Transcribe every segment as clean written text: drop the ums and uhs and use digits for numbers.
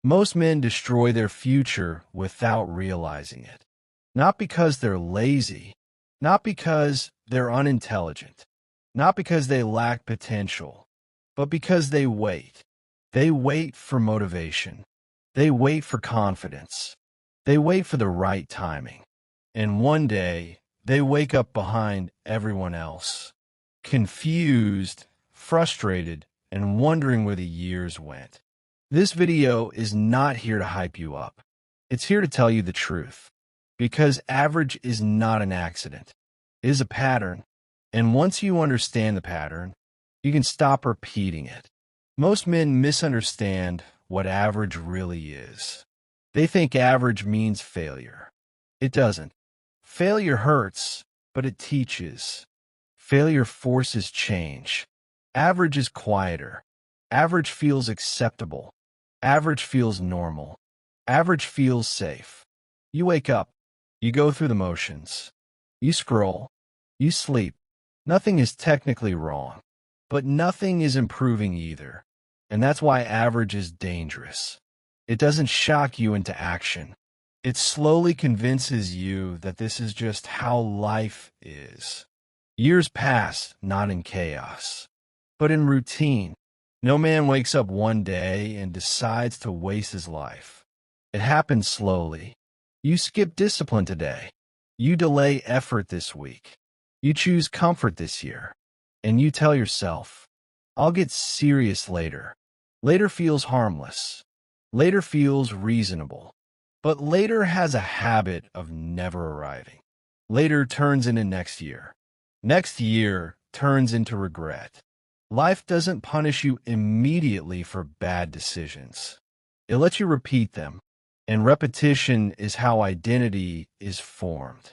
Most men destroy their future without realizing it. Not because they're lazy, not because they're unintelligent, not because they lack potential, but because they wait. They wait for motivation. They wait for confidence. They wait for the right timing. And one day, they wake up behind everyone else, confused, frustrated, and wondering where the years went. This video is not here to hype you up. It's here to tell you the truth. Because average is not an accident. It is a pattern. And once you understand the pattern, you can stop repeating it. Most men misunderstand what average really is. They think average means failure. It doesn't. Failure hurts, but it teaches. Failure forces change. Average is quieter. Average feels acceptable. Average feels normal. Average feels safe. You wake up. You go through the motions. You scroll. You sleep. Nothing is technically wrong, but nothing is improving either. And that's why average is dangerous. It doesn't shock you into action. It slowly convinces you that this is just how life is. Years pass, not in chaos, but in routine. No man wakes up one day and decides to waste his life. It happens slowly. You skip discipline today. You delay effort this week. You choose comfort this year. And you tell yourself, I'll get serious later. Later feels harmless. Later feels reasonable. But later has a habit of never arriving. Later turns into next year. Next year turns into regret. Life doesn't punish you immediately for bad decisions. It lets you repeat them. And repetition is how identity is formed.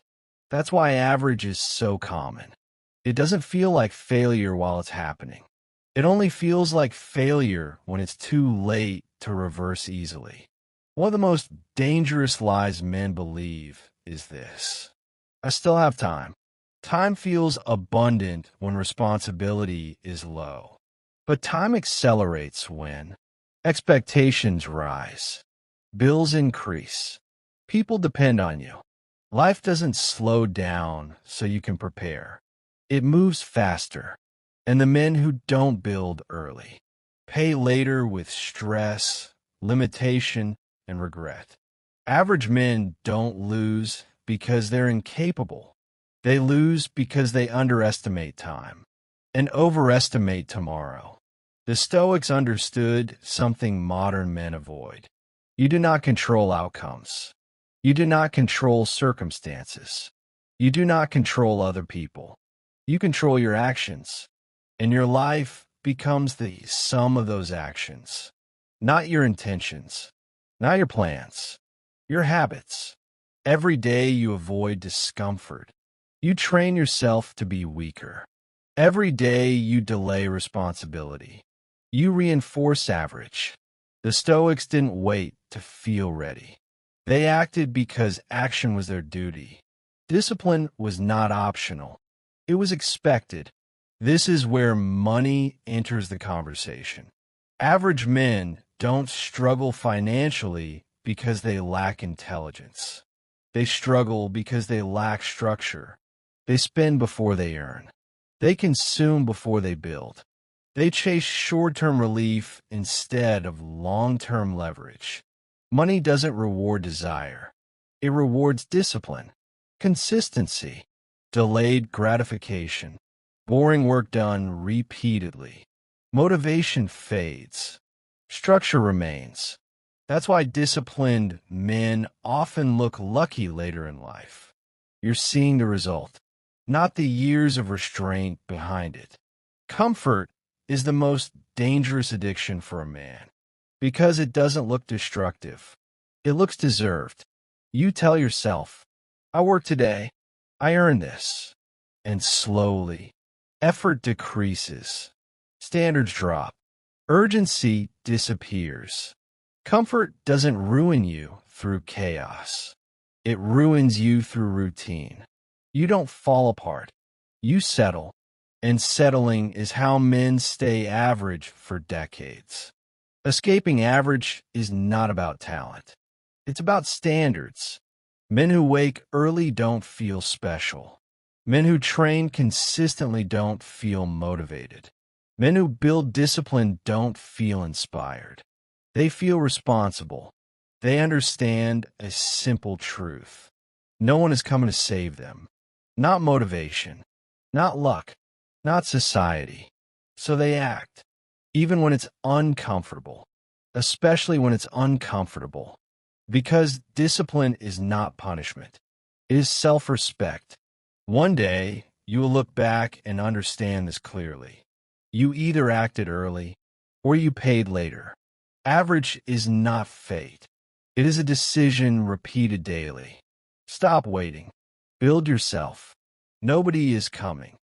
That's why average is so common. It doesn't feel like failure while it's happening. It only feels like failure when it's too late to reverse easily. One of the most dangerous lies men believe is this: I still have time. Time feels abundant when responsibility is low. But time accelerates when expectations rise. Bills increase. People depend on you. Life doesn't slow down so you can prepare. It moves faster. And the men who don't build early pay later with stress, limitation, and regret. Average men don't lose because they're incapable. They lose because they underestimate time and overestimate tomorrow. The Stoics understood something modern men avoid. You do not control outcomes. You do not control circumstances. You do not control other people. You control your actions, and your life becomes the sum of those actions, not your intentions, not your plans, your habits. Every day you avoid discomfort. You train yourself to be weaker. Every day you delay responsibility. You reinforce average. The Stoics didn't wait to feel ready. They acted because action was their duty. Discipline was not optional. It was expected. This is where money enters the conversation. Average men don't struggle financially because they lack intelligence. They struggle because they lack structure. They spend before they earn. They consume before they build. They chase short-term relief instead of long-term leverage. Money doesn't reward desire. It rewards discipline, consistency, delayed gratification, boring work done repeatedly. Motivation fades. Structure remains. That's why disciplined men often look lucky later in life. You're seeing the result, not the years of restraint behind it. Comfort is the most dangerous addiction for a man because it doesn't look destructive. It looks deserved. You tell yourself, I work today. I earn this. And slowly, effort decreases. Standards drop. Urgency disappears. Comfort doesn't ruin you through chaos. It ruins you through routine. You don't fall apart. You settle. And settling is how men stay average for decades. Escaping average is not about talent. It's about standards. Men who wake early don't feel special. Men who train consistently don't feel motivated. Men who build discipline don't feel inspired. They feel responsible. They understand a simple truth. No one is coming to save them. Not motivation, not luck, not society. So they act, even when it's uncomfortable, especially when it's uncomfortable. Because discipline is not punishment. It is self-respect. One day, you will look back and understand this clearly. You either acted early or you paid later. Average is not fate. It is a decision repeated daily. Stop waiting. Build yourself. Nobody is coming.